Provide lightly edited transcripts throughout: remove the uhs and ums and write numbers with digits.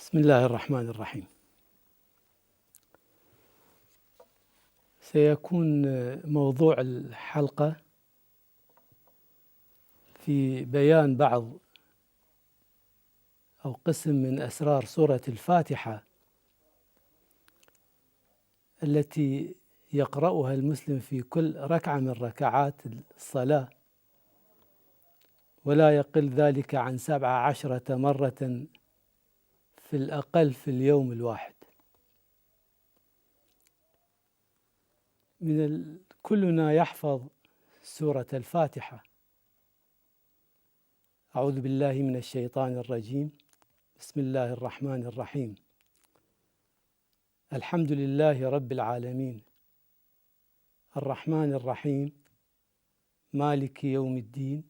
بسم الله الرحمن الرحيم. سيكون موضوع الحلقة في بيان بعض أو قسم من أسرار سورة الفاتحة التي يقرأها المسلم في كل ركعة من ركعات الصلاة، ولا يقل ذلك عن 17 مرة في الأقل في اليوم الواحد. كلنا يحفظ سورة الفاتحة. أعوذ بالله من الشيطان الرجيم. بسم الله الرحمن الرحيم. الحمد لله رب العالمين، الرحمن الرحيم، مالك يوم الدين،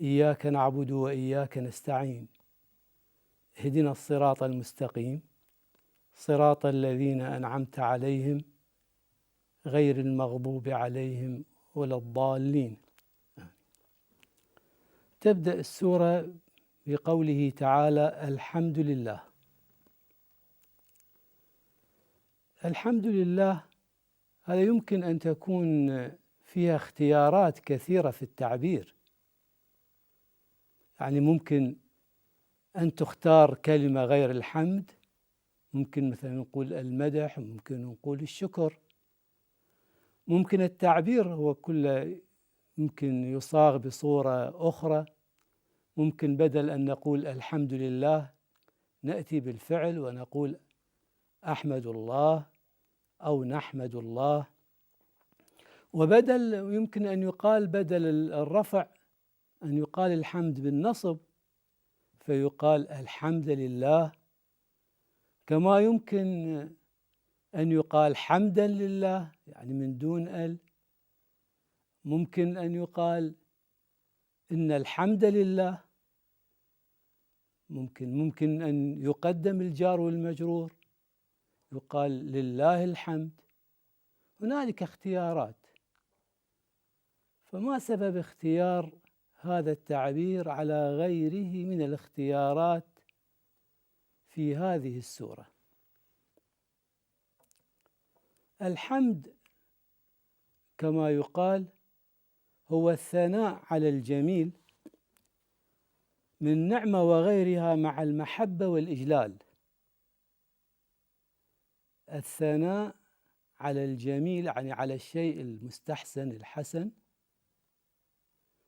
إياك نعبد وإياك نستعين، اهدنا الصراط المستقيم، صراط الذين أنعمت عليهم غير المغضوب عليهم ولا الضالين. تبدأ السورة بقوله تعالى: الحمد لله. الحمد لله هذا يمكن أن تكون فيها اختيارات كثيرة في التعبير، يعني ممكن أن تختار كلمة غير الحمد، ممكن مثلا نقول المدح، ممكن نقول الشكر، ممكن التعبير هو كله ممكن يصاغ بصورة أخرى، ممكن بدل أن نقول الحمد لله نأتي بالفعل ونقول أحمد الله أو نحمد الله، وبدل يمكن أن يقال بدل الرفع أن يقال الحمد بالنصب فيقال الحمد لله، كما يمكن أن يقال حمدا لله يعني من دون ال، ممكن أن يقال إن الحمد لله، ممكن أن يقدم الجار والمجرور يقال لله الحمد. هنالك اختيارات، فما سبب اختيار هذا التعبير على غيره من الاختيارات في هذه السورة؟ الحمد كما يقال هو الثناء على الجميل من نعمة وغيرها مع المحبة والإجلال. الثناء على الجميل يعني على الشيء المستحسن الحسن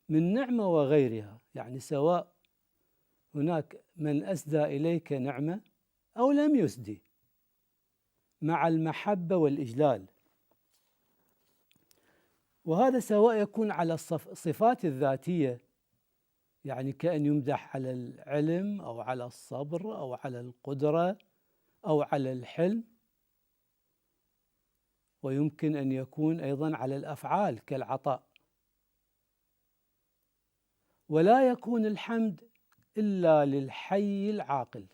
من نعمة وغيرها، يعني سواء هناك من أسدى إليك نعمة أو لم يسدي، مع المحبة والإجلال، وهذا سواء يكون على الصفات الذاتية، يعني كأن يمدح على العلم أو على الصبر أو على القدرة أو على الحلم، ويمكن أن يكون أيضا على الأفعال كالعطاء. ولا يكون الحمد إلا للحي العاقل،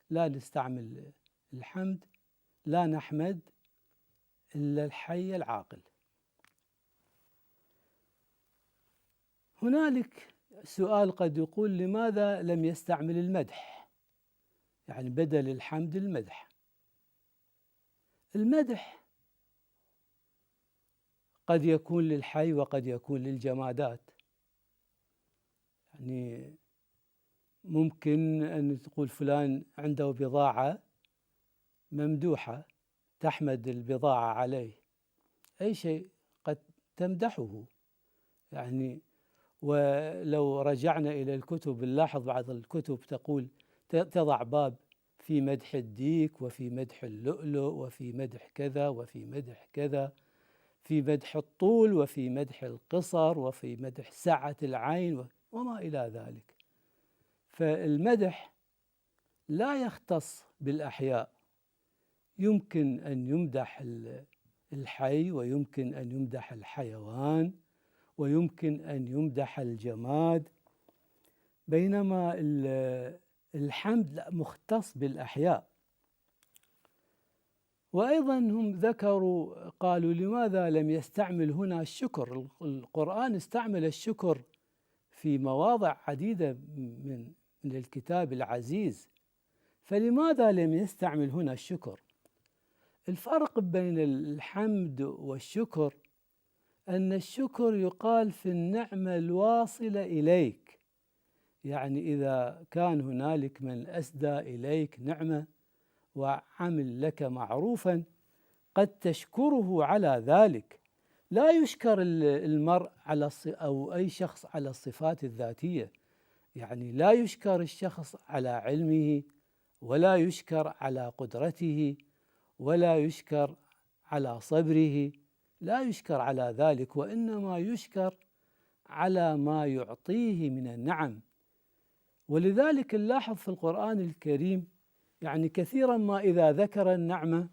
لا نستعمل الحمد، لا نحمد إلا الحي العاقل. هنالك سؤال قد يقول: لماذا لم يستعمل المدح؟ يعني بدل الحمد المدح. المدح قد يكون للحي وقد يكون للجمادات، يعني ممكن أن تقول فلان عنده بضاعة ممدوحة تحمد البضاعة عليه، أي شيء قد تمدحه يعني. ولو رجعنا إلى الكتب نلاحظ بعض الكتب تقول تضع باب في مدح الديك وفي مدح اللؤلؤ وفي مدح كذا وفي مدح كذا، في مدح الطول وفي مدح القصر وفي مدح سعة العين وما إلى ذلك. فالمدح لا يختص بالأحياء، يمكن أن يمدح الحي ويمكن أن يمدح الحيوان ويمكن أن يمدح الجماد، بينما الحمد لا مختص بالأحياء. وأيضا هم ذكروا قالوا: لماذا لم يستعمل هنا الشكر؟ القرآن استعمل الشكر في مواضع عديدة من الكتاب العزيز، فلماذا لم يستعمل هنا الشكر؟ الفرق بين الحمد والشكر أن الشكر يقال في النعمة الواصلة إليك، يعني إذا كان هنالك من أسدى إليك نعمة وعمل لك معروفا قد تشكره على ذلك. لا يشكر المرء على أو أي شخص على الصفات الذاتية، يعني لا يشكر الشخص على علمه، ولا يشكر على قدرته، ولا يشكر على صبره، لا يشكر على ذلك، وإنما يشكر على ما يعطيه من النعم. ولذلك نلاحظ في القرآن الكريم يعني كثيرا ما إذا ذكر النعمة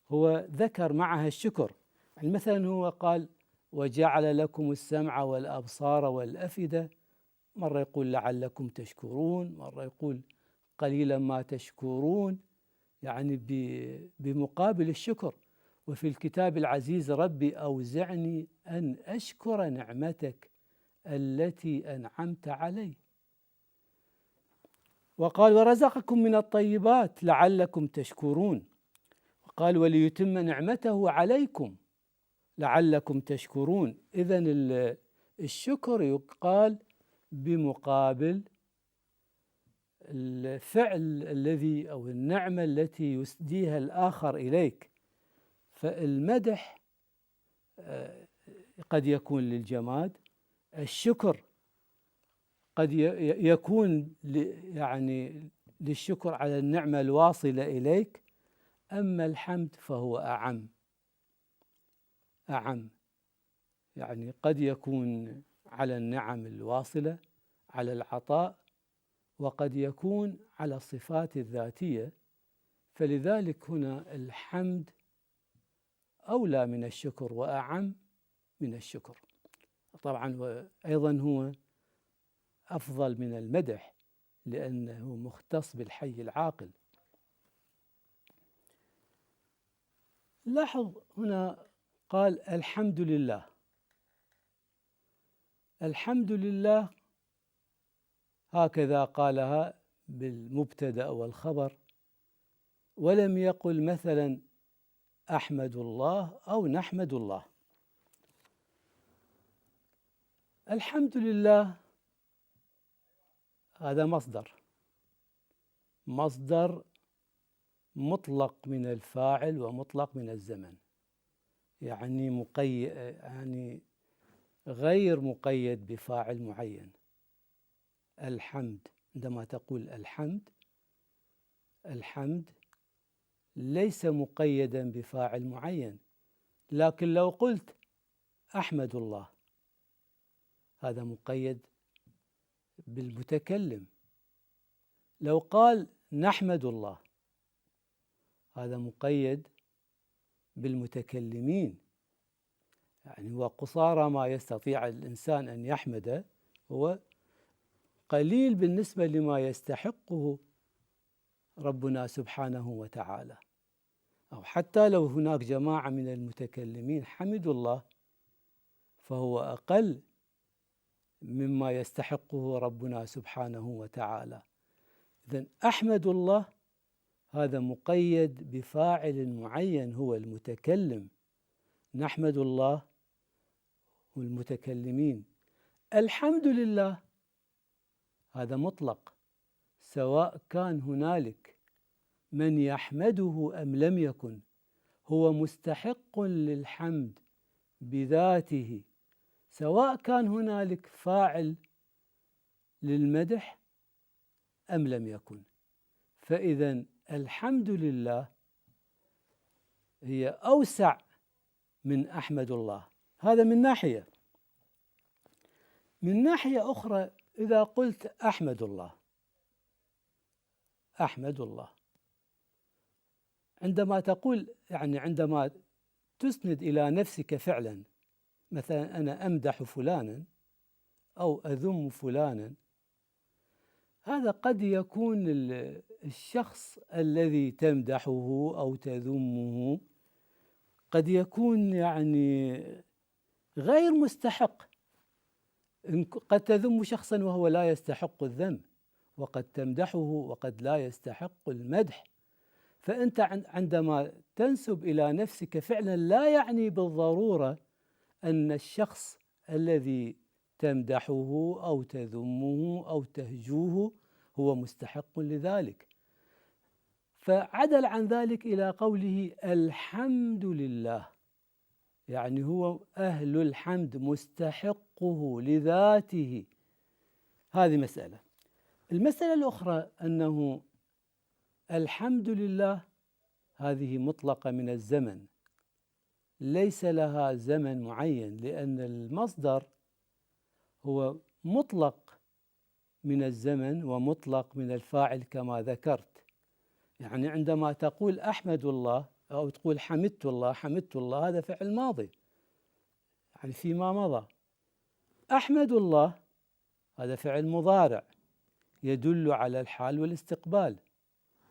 هو ذكر معها الشكر. يعني مثلا هو قال وجعل لكم السمع والأبصار والأفئدة، مرة يقول لعلكم تشكرون، مرة يقول قليلا ما تشكرون، يعني بمقابل الشكر. وفي الكتاب العزيز ربي أوزعني أن أشكر نعمتك التي أنعمت علي. وقال ورزقكم من الطيبات لعلكم تشكرون، وقال وليتم نعمته عليكم لعلكم تشكرون. إذن الشكر يقال بمقابل الفعل الذي أو النعمة التي يسديها الآخر إليك. فالمدح قد يكون للجماد، الشكر قد يكون يعني للشكر على النعمة الواصلة إليك، أما الحمد فهو أعم، يعني قد يكون على النعم الواصلة، على العطاء، وقد يكون على الصفات الذاتية. فلذلك هنا الحمد أولى من الشكر وأعم من الشكر طبعا، وأيضا هو أفضل من المدح لأنه مختص بالحي العاقل. لاحظ هنا قال الحمد لله. الحمد لله هكذا قالها بالمبتدأ والخبر، ولم يقل مثلا أحمد الله أو نحمد الله. الحمد لله هذا مصدر مطلق من الفاعل ومطلق من الزمن، يعني يعني غير مقيد بفاعل معين. الحمد، عندما تقول الحمد ليس مقيدا بفاعل معين، لكن لو قلت أحمد الله هذا مقيد بالمتكلم. لو قال نحمد الله هذا مقيد بالمتكلمين، يعني وقصارى ما يستطيع الإنسان أن يحمد هو قليل بالنسبة لما يستحقه ربنا سبحانه وتعالى. أو حتى لو هناك جماعة من المتكلمين حمدوا الله فهو أقل مما يستحقه ربنا سبحانه وتعالى. إذن أحمد الله هذا مقيد بفاعل معين هو المتكلم، نحمد الله والمتكلمين. الحمد لله هذا مطلق، سواء كان هنالك من يحمده أم لم يكن، هو مستحق للحمد بذاته، سواء كان هنالك فاعل للمدح أم لم يكن. فإذا الحمد لله هي أوسع من أحمد الله. هذا من ناحية. من ناحية أخرى إذا قلت أحمد الله عندما تقول، يعني عندما تسند إلى نفسك فعلا، مثلا أنا أمدح فلانا أو أذم فلانا، هذا قد يكون الشخص الذي تمدحه أو تذمه قد يكون يعني غير مستحق. قد تذم شخصا وهو لا يستحق الذم، وقد تمدحه وقد لا يستحق المدح. فأنت عندما تنسب إلى نفسك فعلا لا يعني بالضرورة أن الشخص الذي تمدحه أو تذمه أو تهجوه هو مستحق لذلك. فعدل عن ذلك إلى قوله الحمد لله، يعني هو أهل الحمد، مستحقه لذاته. هذه مسألة. المسألة الأخرى أنه الحمد لله هذه مطلقة من الزمن، ليس لها زمن معين، لأن المصدر هو مطلق من الزمن ومطلق من الفاعل كما ذكرت. يعني عندما تقول أحمد الله أو تقول حمدت الله، حمدت الله هذا فعل ماضي يعني فيما مضى. أحمد الله هذا فعل مضارع يدل على الحال والاستقبال.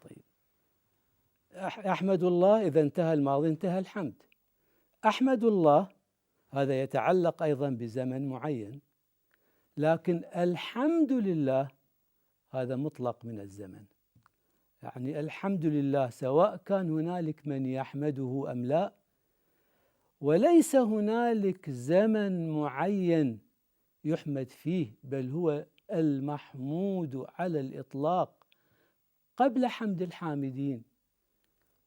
طيب أحمد الله إذا انتهى الماضي انتهى الحمد. أحمد الله هذا يتعلق أيضا بزمن معين، لكن الحمد لله هذا مطلق من الزمن. يعني الحمد لله سواء كان هنالك من يحمده أم لا، وليس هنالك زمن معين يحمد فيه، بل هو المحمود على الإطلاق قبل حمد الحامدين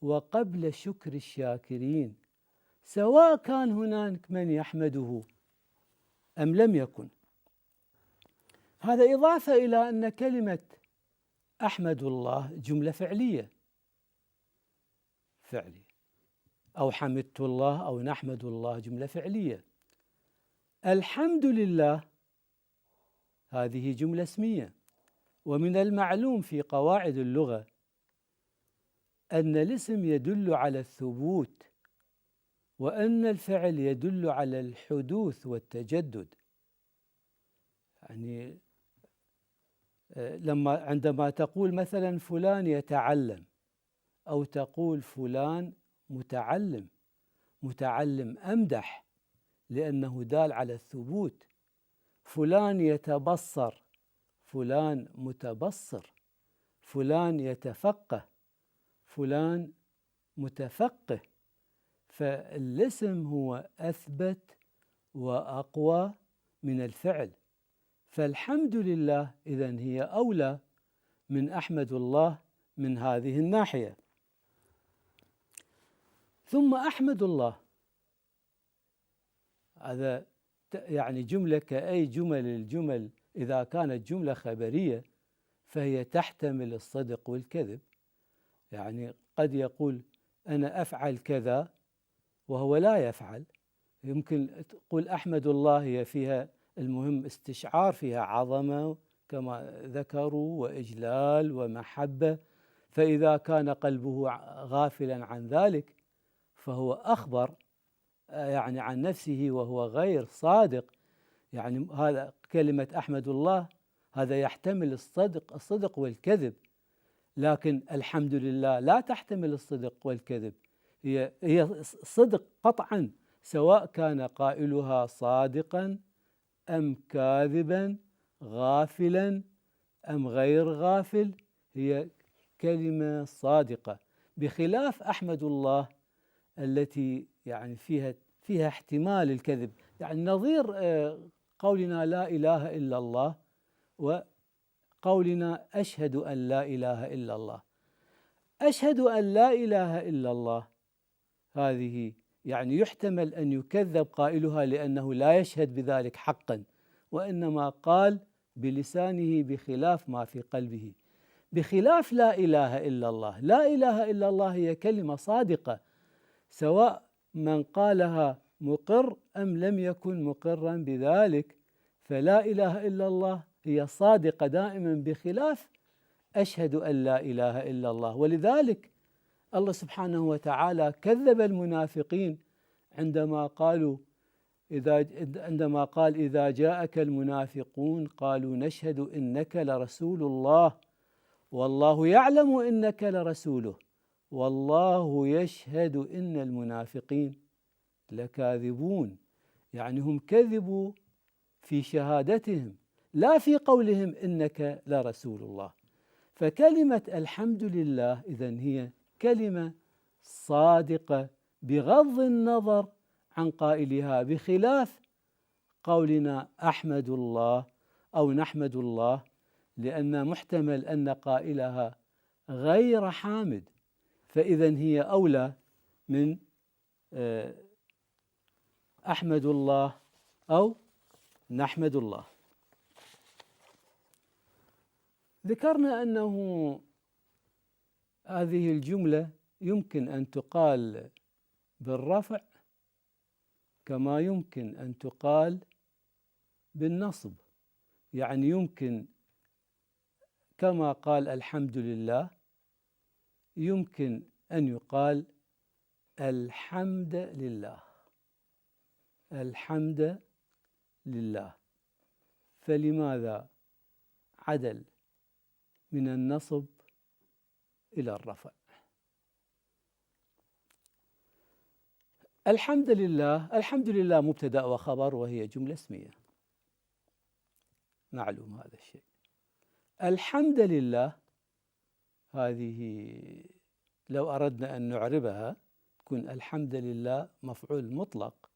وقبل شكر الشاكرين، سواء كان هناك من يحمده أم لم يكن. هذا إضافة إلى أن كلمة أحمد الله جملة فعلية أو حمدت الله أو نحمد الله جملة فعلية. الحمد لله هذه جملة اسمية. ومن المعلوم في قواعد اللغة أن الاسم يدل على الثبوت، وأن الفعل يدل على الحدوث والتجدد. يعني عندما تقول مثلا فلان يتعلم، أو تقول فلان متعلم، متعلم أمدح لأنه دال على الثبوت. فلان يتبصر، فلان متبصر. فلان يتفقه، فلان متفقه. فالاسم هو أثبت وأقوى من الفعل. فالحمد لله إذن هي أولى من أحمد الله من هذه الناحية. ثم أحمد الله هذا يعني جملة كأي الجمل إذا كانت جملة خبرية فهي تحتمل الصدق والكذب. يعني قد يقول أنا أفعل كذا وهو لا يفعل. يمكن تقول أحمد الله هي فيها المهم استشعار، فيها عظمة كما ذكروا وإجلال ومحبة، فإذا كان قلبه غافلا عن ذلك فهو أخبر يعني عن نفسه وهو غير صادق. يعني هذا كلمة أحمد الله هذا يحتمل الصدق والكذب، لكن الحمد لله لا تحتمل الصدق والكذب، هي صدق قطعا، سواء كان قائلها صادقا أم كاذبا، غافلا أم غير غافل، هي كلمة صادقة، بخلاف أحمد الله التي يعني فيها احتمال الكذب. يعني نظير قولنا لا إله إلا الله وقولنا أشهد أن لا إله إلا الله. أشهد أن لا إله إلا الله هذه يعني يحتمل أن يكذب قائلها لأنه لا يشهد بذلك حقا، وإنما قال بلسانه بخلاف ما في قلبه، بخلاف لا إله إلا الله. لا إله إلا الله هي كلمة صادقة، سواء من قالها مقر أم لم يكن مقرا بذلك، فلا إله إلا الله هي صادقة دائما بخلاف أشهد أن لا إله إلا الله. ولذلك الله سبحانه وتعالى كذب المنافقين عندما قال إذا جاءك المنافقون قالوا نشهد إنك لرسول الله والله يعلم إنك لرسوله والله يشهد إن المنافقين لكاذبون. يعني هم كذبوا في شهادتهم، لا في قولهم إنك لرسول الله. فكلمة الحمد لله إذن هي كلمة صادقة بغض النظر عن قائلها، بخلاف قولنا أحمد الله أو نحمد الله، لأن محتمل أن قائلها غير حامد، فإذن هي أولى من أحمد الله أو نحمد الله. ذكرنا أنه هذه الجملة يمكن أن تقال بالرفع كما يمكن أن تقال بالنصب، يعني يمكن كما قال الحمد لله يمكن أن يقال الحمد لله، الحمد لله. فلماذا عدل من النصب إلى الرفع؟ الحمد لله، الحمد لله مبتدأ وخبر وهي جملة اسمية، معلوم هذا الشيء. الحمد لله هذه لو أردنا أن نعربها تكون الحمد لله مفعول مطلق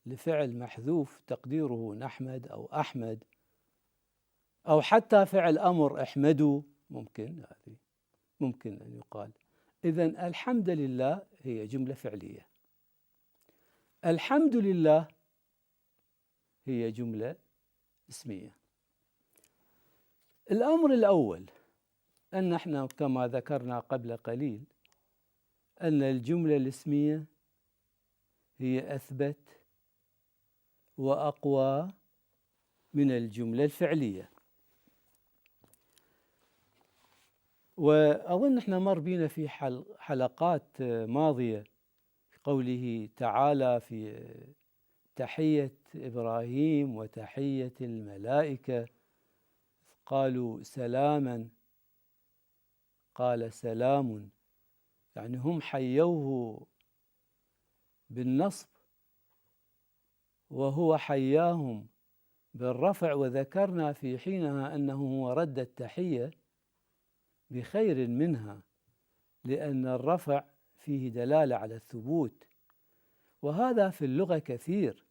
لفعل محذوف تقديره نحمد أو أحمد، أو حتى فعل أمر احمدوا، ممكن هذه ممكن أن يقال. إذن الحمد لله هي جملة فعلية، الحمد لله هي جملة اسمية. الأمر الأول أن احنا كما ذكرنا قبل قليل أن الجملة الاسمية هي أثبت وأقوى من الجملة الفعلية. وأظن احنا مر بينا في حلقات ماضية قوله تعالى في تحية إبراهيم وتحية الملائكة قالوا سلاما، قال سلام، يعني هم حيوه بالنصب وهو حياهم بالرفع. وذكرنا في حينها أنه رد التحية بخير منها، لأن الرفع فيه دلالة على الثبوت، وهذا في اللغة كثير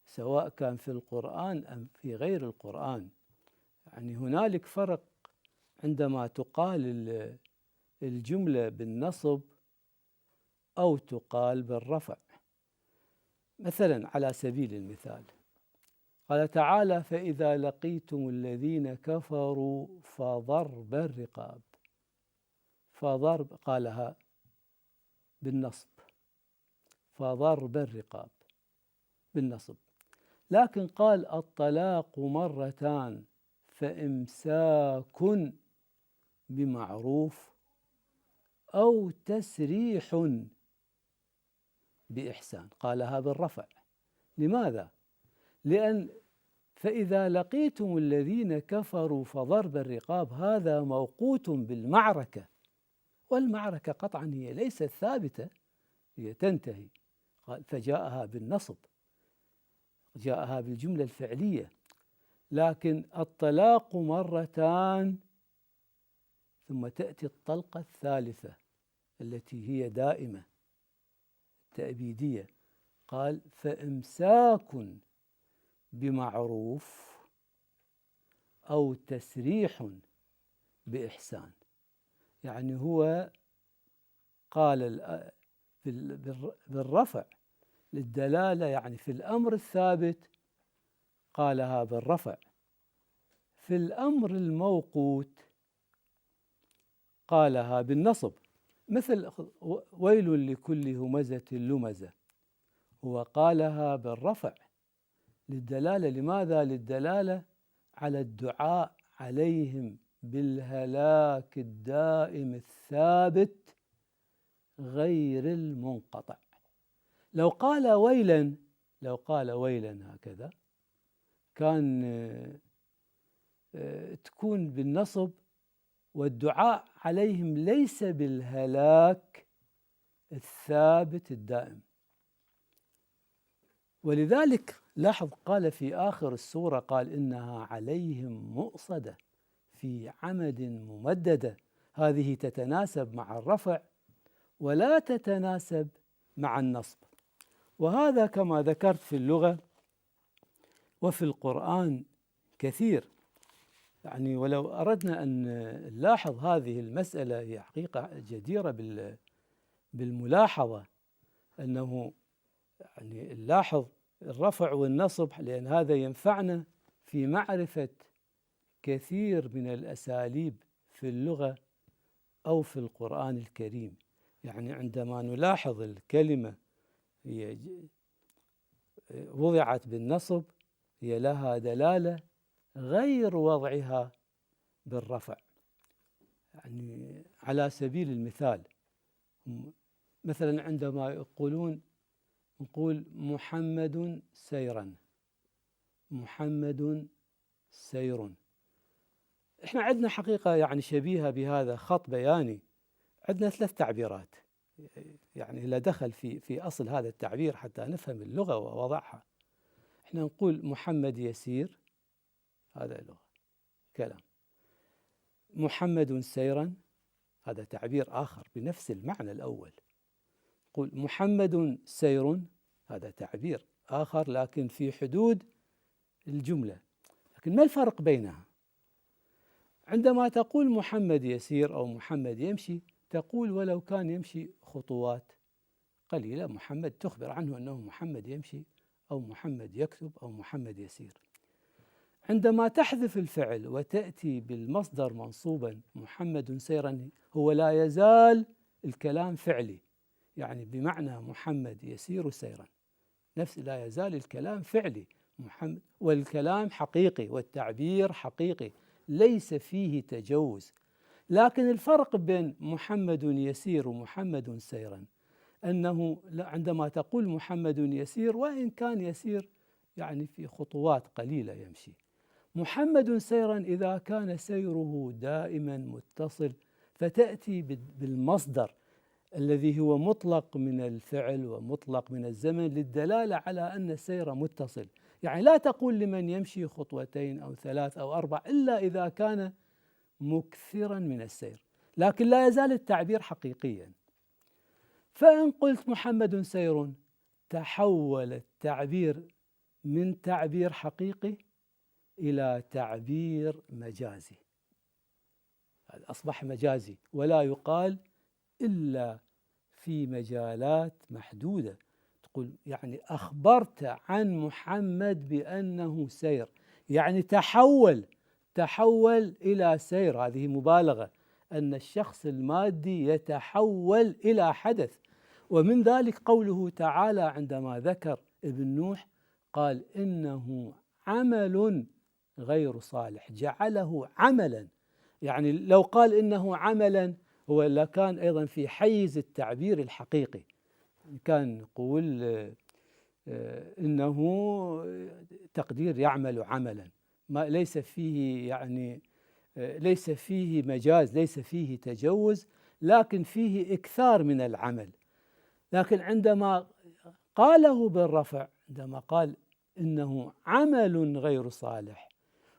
سواء كان في القرآن أم في غير القرآن. يعني هنالك فرق عندما تقال الجملة بالنصب أو تقال بالرفع. مثلا على سبيل المثال قال تعالى فإذا لقيتم الذين كفروا فضرب الرقاب، فضرب قالها بالنصب، فضرب الرقاب بالنصب. لكن قال الطلاق مرتان فإمساك بمعروف أو تسريح بإحسان، قالها بالرفع. لماذا؟ لأن فإذا لقيتم الذين كفروا فضرب الرقاب هذا موقوت بالمعركة، والمعركة قطعا هي ليست ثابتة، هي تنتهي. قال فجاءها بالنصب، جاءها بالجملة الفعلية. لكن الطلاق مرتان ثم تأتي الطلقة الثالثة التي هي دائمة تأبيدية، قال فإمساك بمعروف أو تسريح بإحسان. يعني هو قال بالرفع للدلالة، يعني في الأمر الثابت قالها بالرفع، في الأمر الموقوت قالها بالنصب. مثل ويل لكل همزة لمزة، هو قالها بالرفع للدلالة. لماذا؟ للدلالة على الدعاء عليهم بالهلاك الدائم الثابت غير المنقطع. لو قال ويلا، لو قال ويلا هكذا كان تكون بالنصب، والدعاء عليهم ليس بالهلاك الثابت الدائم. ولذلك لاحظ قال في آخر السورة قال إنها عليهم مؤصدة في عمد ممددة. هذه تتناسب مع الرفع ولا تتناسب مع النصب، وهذا كما ذكرت في اللغة وفي القرآن كثير. يعني ولو أردنا أن نلاحظ هذه المسألة، هي حقيقة جديرة بالملاحظة، أنه يعني نلاحظ الرفع والنصب، لأن هذا ينفعنا في معرفة كثير من الأساليب في اللغة أو في القرآن الكريم. يعني عندما نلاحظ الكلمة هي وضعت بالنصب هي لها دلالة غير وضعها بالرفع. يعني على سبيل المثال، مثلا عندما نقول محمد سيرا، محمد سير، احنا عندنا حقيقة يعني شبيهة بهذا خط بياني، عندنا 3 تعبيرات يعني لا دخل في أصل هذا التعبير حتى نفهم اللغة ووضعها. احنا نقول محمد يسير، هذا لغة كلام. محمد سيرا هذا تعبير آخر بنفس المعنى الأول. قل محمد سير، هذا تعبير آخر لكن في حدود الجملة. لكن ما الفرق بينها؟ عندما تقول محمد يسير أو محمد يمشي، تقول ولو كان يمشي خطوات قليلة، محمد تخبر عنه أنه محمد يمشي أو محمد يكتب أو محمد يسير. عندما تحذف الفعل وتأتي بالمصدر منصوبا محمد سيرا، هو لا يزال الكلام فعلي، يعني بمعنى محمد يسير سيرا، نفس لا يزال الكلام فعلي محمد، والكلام حقيقي والتعبير حقيقي ليس فيه تجوز. لكن الفرق بين محمد يسير ومحمد سيرا أنه عندما تقول محمد يسير وإن كان يسير يعني في خطوات قليلة يمشي، محمد سيرا إذا كان سيره دائما متصل فتأتي بالمصدر الذي هو مطلق من الفعل ومطلق من الزمن للدلالة على أن السير متصل. يعني لا تقول لمن يمشي 2 أو 3 أو 4 إلا إذا كان مكثرا من السير، لكن لا يزال التعبير حقيقيا. فإن قلت محمد سير، تحول التعبير من تعبير حقيقي إلى تعبير مجازي، أصبح مجازي ولا يقال إلا في مجالات محدودة. تقول يعني أخبرت عن محمد بأنه سير، يعني تحول إلى سير، هذه مبالغة، أن الشخص المادي يتحول إلى حدث. ومن ذلك قوله تعالى عندما ذكر ابن نوح قال إنه عمل غير صالح، جعله عملا. يعني لو قال إنه عملا هو لكان أيضا في حيز التعبير الحقيقي، كان نقول إنه تقدير يعمل عملا، ما ليس فيه يعني ليس فيه مجاز، ليس فيه تجوز، لكن فيه إكثار من العمل. لكن عندما قاله بالرفع، عندما قال إنه عمل غير صالح،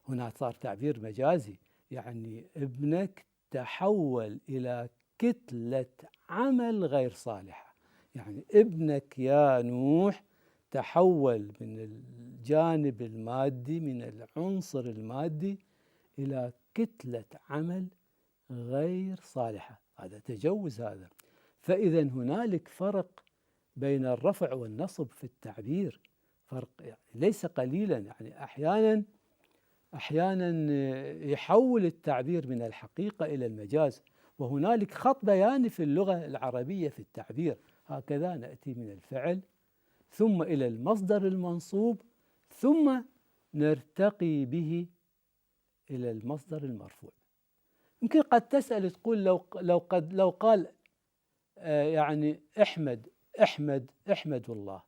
هنا صار تعبير مجازي، يعني ابنك تحول إلى كتلة عمل غير صالحة. يعني ابنك يا نوح تحول من الجانب المادي، من العنصر المادي، إلى كتلة عمل غير صالحة، هذا تجوز هذا. فإذا هنالك فرق بين الرفع والنصب في التعبير، فرق يعني ليس قليلا. يعني أحيانا يحول التعبير من الحقيقة إلى المجاز، وهنالك خط بياني في اللغة العربية في التعبير، هكذا نأتي من الفعل ثم إلى المصدر المنصوب ثم نرتقي به إلى المصدر المرفوع. يمكن قد تسأل تقول لو قال يعني احمد الله،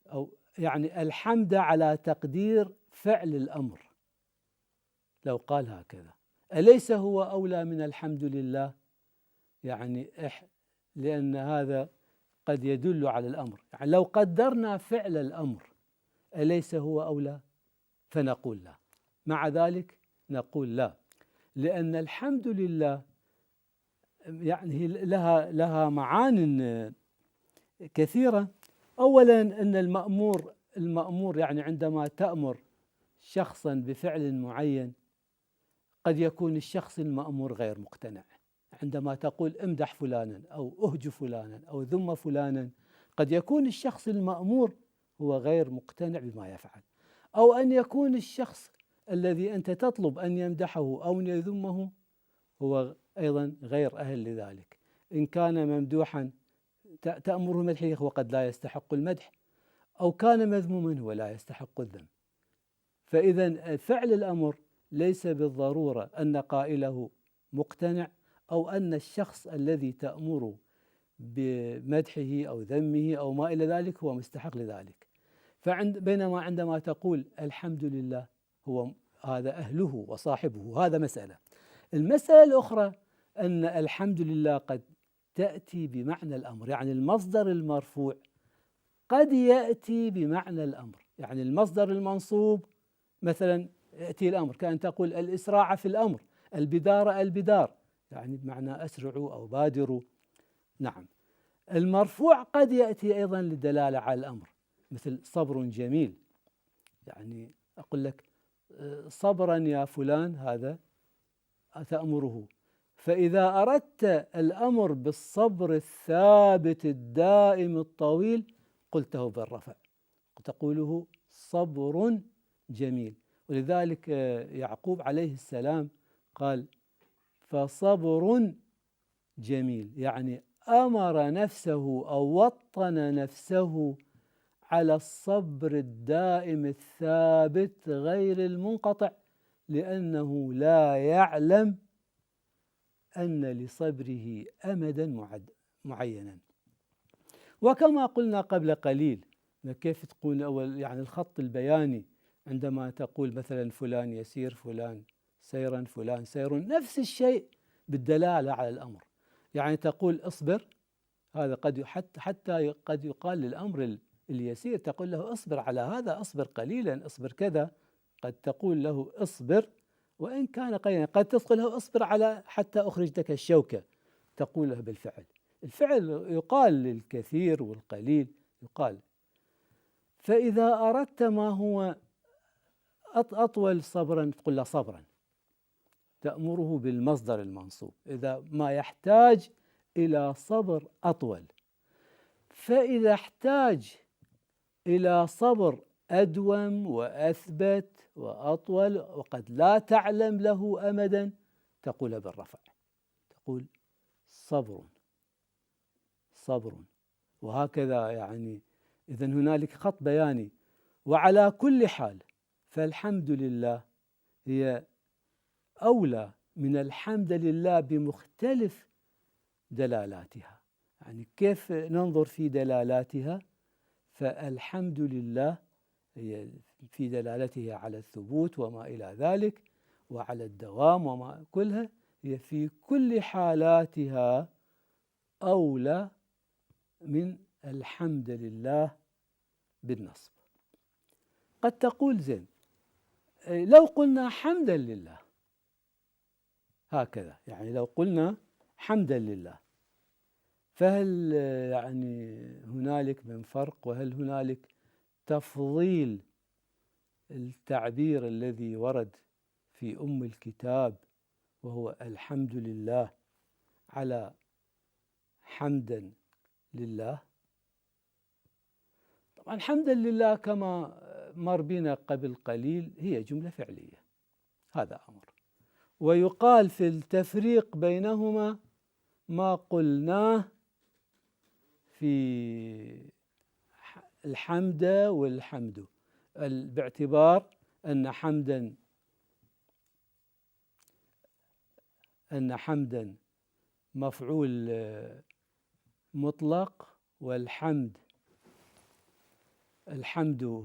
أو يعني الحمد على تقدير فعل الأمر، لو قال هكذا أليس هو أولى من الحمد لله؟ يعني لأن هذا قد يدل على الأمر. يعني لو قدرنا فعل الأمر أليس هو أولى؟ فنقول لا. مع ذلك نقول لا، لأن الحمد لله يعني لها معان كثيرة. أولا أن المأمور يعني عندما تأمر شخصا بفعل معين قد يكون الشخص المأمور غير مقتنع. عندما تقول امدح فلانا أو أهج فلانا أو ذم فلانا، قد يكون الشخص المأمور هو غير مقتنع بما يفعل، أو أن يكون الشخص الذي أنت تطلب أن يمدحه أو أن يذمه هو أيضا غير أهل لذلك. إن كان ممدوحا تأمره مدحه هو قد لا يستحق المدح، أو كان مذموما هو لا يستحق الذم. فإذا فعل الأمر ليس بالضرورة أن قائله مقتنع أو أن الشخص الذي تأمر بمدحه أو ذمه أو ما إلى ذلك هو مستحق لذلك. بينما عندما تقول الحمد لله هو هذا أهله وصاحبه، هذا مسألة. المسألة الأخرى أن الحمد لله قد تأتي بمعنى الأمر، يعني المصدر المرفوع قد يأتي بمعنى الأمر. يعني المصدر المنصوب مثلا يأتي الأمر، كأن تقول الإسراع في الأمر، البدار يعني بمعنى أسرعوا أو بادروا. نعم. المرفوع قد يأتي أيضا للدلالة على الأمر، مثل صبر جميل، يعني أقول لك صبرا يا فلان، هذا تأمره. فإذا أردت الأمر بالصبر الثابت الدائم الطويل قلته بالرفع، تقوله صبر جميل. ولذلك يعقوب عليه السلام قال فصبر جميل، يعني أمر نفسه أو وطن نفسه على الصبر الدائم الثابت غير المنقطع، لأنه لا يعلم أن لصبره أمدا معينا. وكما قلنا قبل قليل، كيف تقول أول يعني الخط البياني عندما تقول مثلا فلان يسير، فلان سيرا، فلان سير، نفس الشيء بالدلالة على الأمر. يعني تقول اصبر، هذا حتى قد يقال للأمر اليسير تقول له اصبر على هذا، اصبر قليلا، اصبر كذا. قد تقول له اصبر وإن كان قليلا، قد تقول له اصبر على حتى أخرجتك الشوكة، تقول له بالفعل. الفعل يقال للكثير والقليل يقال. فإذا أردت ما هو أطول صبرا تقول له صبرا، تأمره بالمصدر المنصوب إذا ما يحتاج إلى صبر أطول. فإذا احتاج إلى صبر أدوم وأثبت وأطول وقد لا تعلم له أمدا تقول بالرفع، تقول صبر صبر. وهكذا يعني إذن هنالك خط بياني. وعلى كل حال فالحمد لله هي أولى من الحمد لله بمختلف دلالاتها. يعني كيف ننظر في دلالاتها؟ فالحمد لله هي في دلالتها على الثبوت وما إلى ذلك وعلى الدوام وما كلها، هي في كل حالاتها أولى من الحمد لله بالنصب. قد تقول زين لو قلنا حمدا لله هكذا، يعني لو قلنا حمدا لله، فهل يعني هنالك من فرق؟ وهل هنالك تفضيل التعبير الذي ورد في أم الكتاب وهو الحمد لله على حمدا لله؟ طبعا حمدا لله كما مر بنا قبل قليل هي جملة فعلية، هذا أمر. ويقال في التفريق بينهما ما قلناه في الحمد والحمد، باعتبار أن حمدا مفعول مطلق، والحمد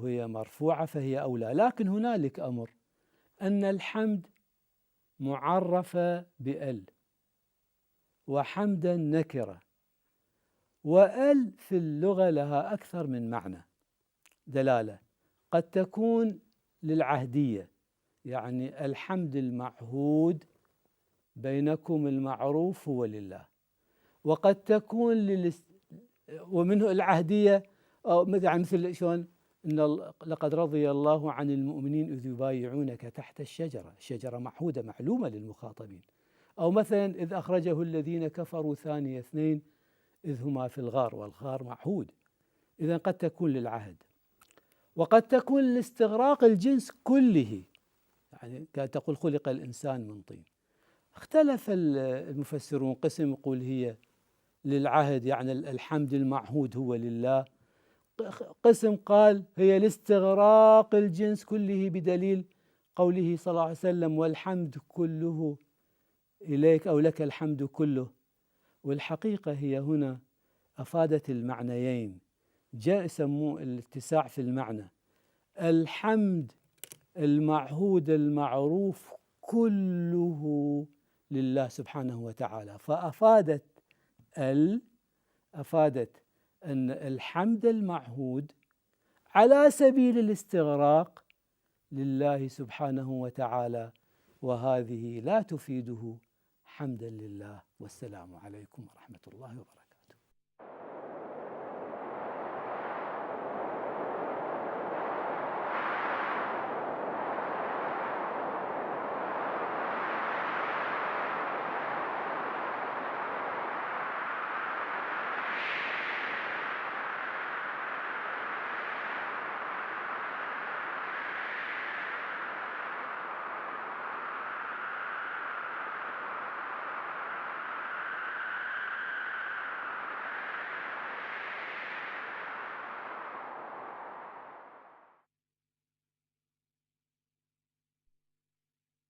هي مرفوعة فهي أولى. لكن هنالك أمر أن الحمد معرفة بأل، وحمدا نكرة، وأل في اللغة لها أكثر من معنى دلالة. قد تكون للعهدية، يعني الحمد المعهود بينكم المعروف هو لله. وقد تكون ومنه العهدية، أو يعني مثل شلون إن لقد رضي الله عن المؤمنين إذ يبايعونك تحت الشجرة، الشجرة معهودة معلومة للمخاطبين. أو مثلا إذ أخرجه الذين كفروا ثاني اثنين إذ هما في الغار، والغار معهود. إذن قد تكون للعهد، وقد تكون لاستغراق الجنس كله، يعني تقول خلق الإنسان من طين. اختلف المفسرون، قسم يقول هي للعهد يعني الحمد المعهود هو لله، قسم قال هي لاستغراق الجنس كله بدليل قوله صلى الله عليه وسلم والحمد كله إليك أو لك الحمد كله. والحقيقة هي هنا أفادت المعنيين، جاء يسموه الاتساع في المعنى. الحمد المعهود المعروف كله لله سبحانه وتعالى، أفادت أن الحمد المعهود على سبيل الاستغراق لله سبحانه وتعالى، وهذه لا تفيده حمدا لله. والسلام عليكم ورحمة الله وبركاته.